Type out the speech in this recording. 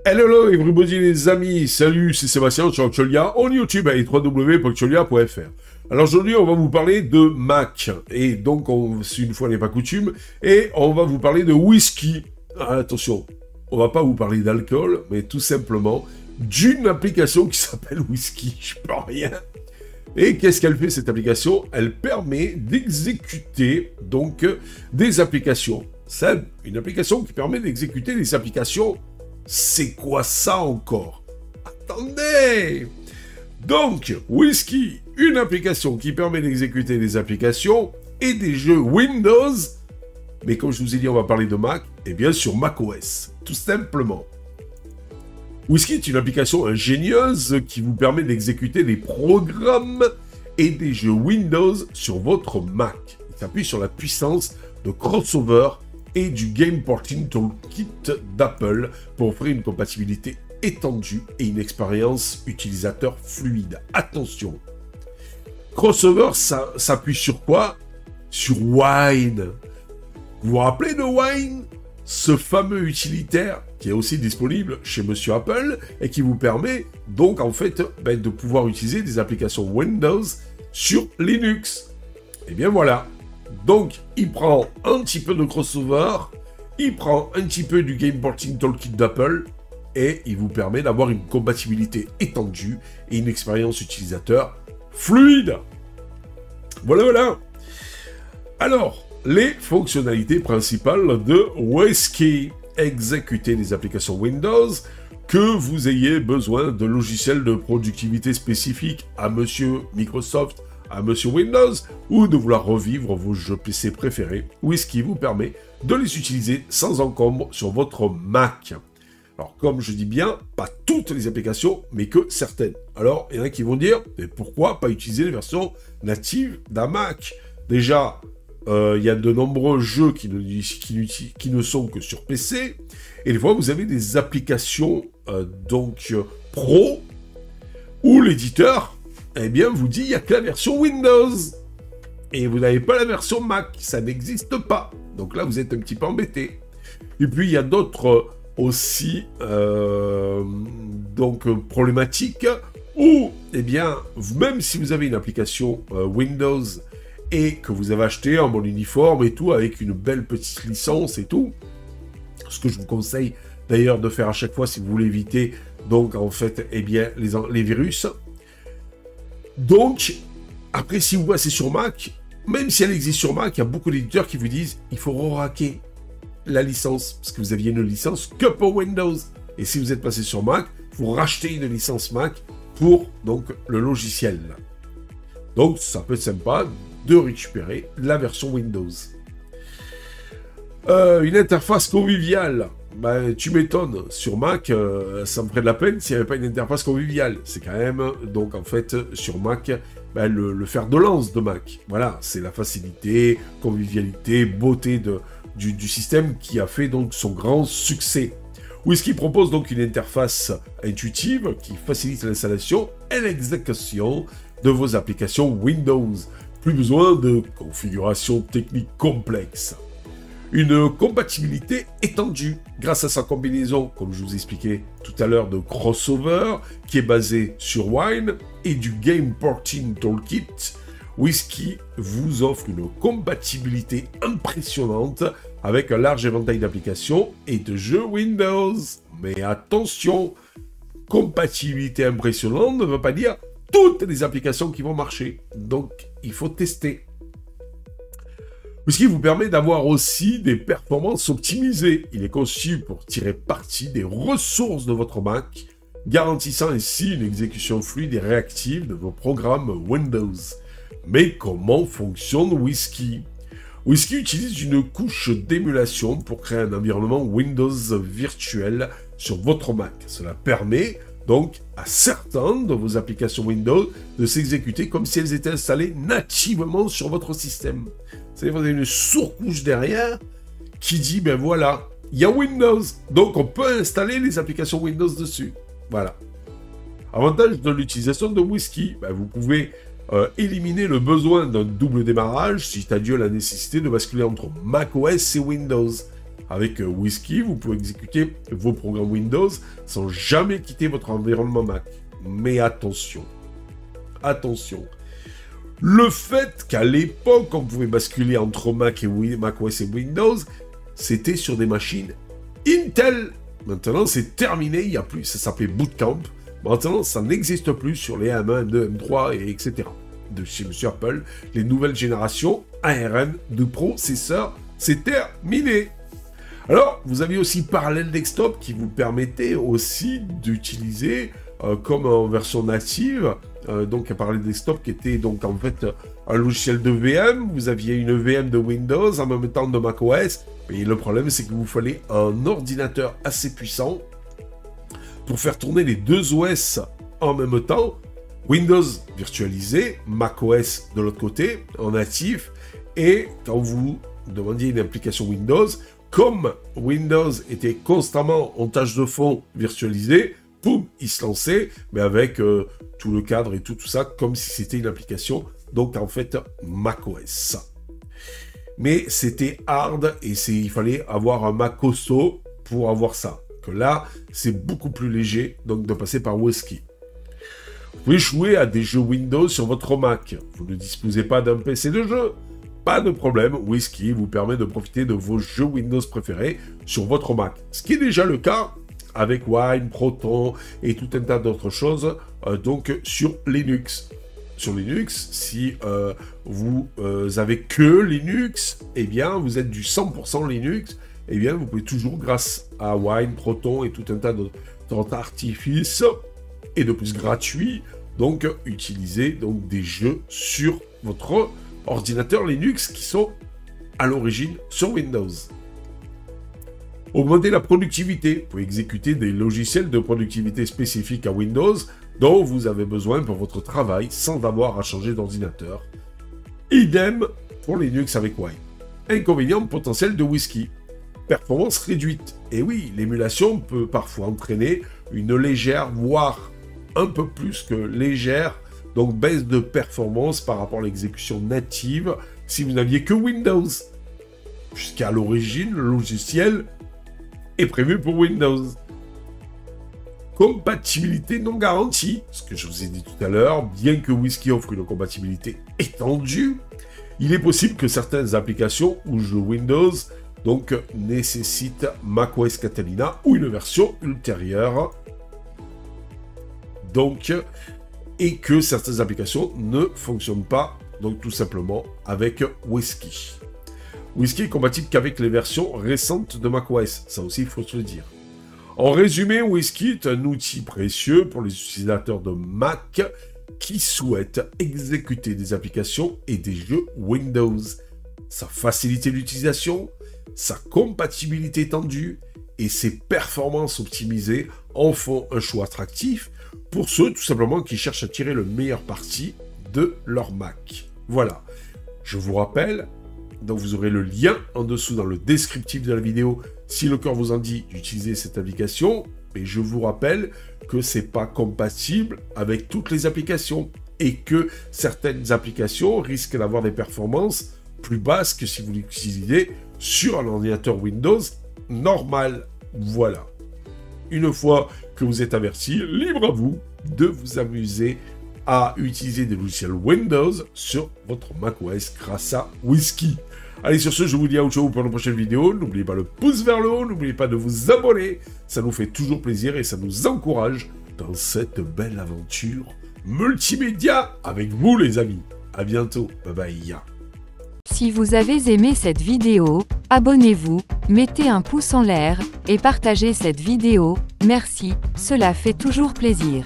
Hello everybody les amis, salut, c'est Sébastien sur Actualia, on YouTube et www.actualia.fr. Alors aujourd'hui on va vous parler de Mac, et donc une fois n'est pas coutume, et on va vous parler de whisky. Ah, attention, on va pas vous parler d'alcool, mais tout simplement d'une application qui s'appelle Whisky, je peux rien. Et qu'est-ce qu'elle fait cette application? Elle permet d'exécuter donc des applications. C'est une application qui permet d'exécuter des applications. C'est quoi ça encore? Attendez! Donc, Whisky, une application qui permet d'exécuter des applications et des jeux Windows. Mais comme je vous ai dit, on va parler de Mac, et bien sur macOS, tout simplement. Whisky est une application ingénieuse qui vous permet d'exécuter des programmes et des jeux Windows sur votre Mac. Il s'appuie sur la puissance de crossover et du Game Porting Toolkit d'Apple pour offrir une compatibilité étendue et une expérience utilisateur fluide. Attention, crossover, ça s'appuie sur quoi? Sur Wine. Vous vous rappelez de Wine? Ce fameux utilitaire qui est aussi disponible chez Monsieur Apple et qui vous permet donc en fait de pouvoir utiliser des applications Windows sur Linux. Et bien voilà. Donc, il prend un petit peu de crossover, il prend un petit peu du Game Porting Toolkit d'Apple, et il vous permet d'avoir une compatibilité étendue et une expérience utilisateur fluide. Voilà, voilà. Alors, les fonctionnalités principales de Whisky. Exécuter des applications Windows, que vous ayez besoin de logiciels de productivité spécifiques à Monsieur Microsoft, à Monsieur Windows, ou de vouloir revivre vos jeux PC préférés, Whisky vous permet de les utiliser sans encombre sur votre Mac. Alors, comme je dis bien, pas toutes les applications, mais que certaines. Alors, il y en a qui vont dire, mais pourquoi pas utiliser les versions natives d'un Mac? Déjà, il y a de nombreux jeux qui ne sont que sur PC, et des fois, vous avez des applications pro, où l'éditeur eh bien, vous dit, il n'y a que la version Windows. Et vous n'avez pas la version Mac. Ça n'existe pas. Donc là, vous êtes un petit peu embêté. Et puis, il y a d'autres aussi problématiques où, eh bien, même si vous avez une application Windows et que vous avez acheté un bon uniforme et tout, avec une belle petite licence et tout, ce que je vous conseille d'ailleurs de faire à chaque fois si vous voulez éviter, donc, en fait, eh bien, les virus. Donc, après, si vous passez sur Mac, même si elle existe sur Mac, il y a beaucoup d'éditeurs qui vous disent il faut re-racker la licence, parce que vous aviez une licence que pour Windows. Et si vous êtes passé sur Mac, vous rachetez une licence Mac pour donc le logiciel. Donc, ça peut être sympa de récupérer la version Windows. Une interface conviviale. Ben, tu m'étonnes, sur Mac, ça me ferait de la peine s'il n'y avait pas une interface conviviale. C'est quand même, donc en fait, sur Mac, ben, le fer de lance de Mac. Voilà, c'est la facilité, convivialité, beauté du système qui a fait donc son grand succès. Whisky propose donc une interface intuitive qui facilite l'installation et l'exécution de vos applications Windows. Plus besoin de configuration technique complexe. Une compatibilité étendue grâce à sa combinaison, comme je vous expliquais tout à l'heure, de crossover qui est basé sur Wine et du Game Porting Toolkit. Whisky vous offre une compatibilité impressionnante avec un large éventail d'applications et de jeux Windows. Mais attention, compatibilité impressionnante ne veut pas dire toutes les applications qui vont marcher. Donc, il faut tester. Ce qui vous permet d'avoir aussi des performances optimisées. Il est conçu pour tirer parti des ressources de votre Mac, garantissant ainsi une exécution fluide et réactive de vos programmes Windows. Mais comment fonctionne Whisky? Whisky utilise une couche d'émulation pour créer un environnement Windows virtuel sur votre Mac. Cela permet donc à certaines de vos applications Windows de s'exécuter comme si elles étaient installées nativement sur votre système. C'est-à-dire que vous avez une surcouche derrière qui dit, ben voilà, il y a Windows, donc on peut installer les applications Windows dessus. Voilà. Avantage de l'utilisation de Whisky, ben vous pouvez éliminer le besoin d'un double démarrage, c'est-à-dire la nécessité de basculer entre macOS et Windows. Avec Whisky, vous pouvez exécuter vos programmes Windows sans jamais quitter votre environnement Mac. Mais attention, attention. Le fait qu'à l'époque, on pouvait basculer entre Mac OS et Windows, c'était sur des machines Intel. Maintenant, c'est terminé, il n'y a plus, ça s'appelait Bootcamp. Maintenant, ça n'existe plus sur les M1, M2, M3, et etc. De chez M. Apple, les nouvelles générations ARM de processeurs, c'est terminé. Alors, vous aviez aussi Parallel Desktop qui vous permettait aussi d'utiliser, comme en version native, donc un Parallel Desktop qui était donc en fait un logiciel de VM. Vous aviez une VM de Windows en même temps de macOS. Mais le problème, c'est qu'il vous fallait un ordinateur assez puissant pour faire tourner les deux OS en même temps. Windows virtualisé, macOS de l'autre côté, en natif. Et quand vous demandiez une application Windows, comme Windows était constamment en tâche de fond virtualisée, boum, il se lançait, mais avec tout le cadre et tout ça, comme si c'était une application, donc en fait macOS. Mais c'était hard et il fallait avoir un Mac costaud pour avoir ça. Que là, c'est beaucoup plus léger, donc de passer par Whisky. Vous pouvez jouer à des jeux Windows sur votre Mac. Vous ne disposez pas d'un PC de jeu. Pas de problème, Whisky vous permet de profiter de vos jeux Windows préférés sur votre Mac. Ce qui est déjà le cas avec Wine, Proton et tout un tas d'autres choses, donc sur Linux. Sur Linux, si vous avez que Linux, eh bien, vous êtes du 100% Linux, eh bien, vous pouvez toujours, grâce à Wine, Proton et tout un tas d'autres artifices, et de plus gratuits, donc, utiliser donc, des jeux sur votre ordinateurs Linux qui sont à l'origine sur Windows. Augmenter la productivité. Vous pouvez exécuter des logiciels de productivité spécifiques à Windows dont vous avez besoin pour votre travail sans avoir à changer d'ordinateur. Idem pour Linux avec Wine. Inconvénient potentiel de Whisky. Performance réduite. Et oui, l'émulation peut parfois entraîner une légère, voire un peu plus que légère, donc baisse de performance par rapport à l'exécution native si vous n'aviez que Windows. Puisqu'à l'origine, le logiciel est prévu pour Windows. Compatibilité non garantie. Ce que je vous ai dit tout à l'heure, bien que Whisky offre une compatibilité étendue, il est possible que certaines applications ou jeux Windows donc nécessitent macOS Catalina ou une version ultérieure. Donc, et que certaines applications ne fonctionnent pas, donc tout simplement avec Whisky. Whisky est compatible qu'avec les versions récentes de macOS, ça aussi il faut se le dire. En résumé, Whisky est un outil précieux pour les utilisateurs de Mac qui souhaitent exécuter des applications et des jeux Windows. Sa facilité d'utilisation, sa compatibilité étendue et ses performances optimisées en font un choix attractif pour ceux tout simplement qui cherchent à tirer le meilleur parti de leur Mac. Voilà, je vous rappelle, donc vous aurez le lien en dessous dans le descriptif de la vidéo si le cœur vous en dit d'utiliser cette application, mais je vous rappelle que c'est pas compatible avec toutes les applications et que certaines applications risquent d'avoir des performances plus basses que si vous l'utilisez sur un ordinateur Windows normal. Voilà. Une fois que vous êtes averti, libre à vous de vous amuser à utiliser des logiciels Windows sur votre macOS grâce à Whisky. Allez, sur ce, je vous dis à ciao pour la prochaine vidéo. N'oubliez pas le pouce vers le haut, n'oubliez pas de vous abonner. Ça nous fait toujours plaisir et ça nous encourage dans cette belle aventure multimédia avec vous, les amis. À bientôt. Bye bye. Si vous avez aimé cette vidéo, abonnez-vous, mettez un pouce en l'air et partagez cette vidéo. Merci, cela fait toujours plaisir.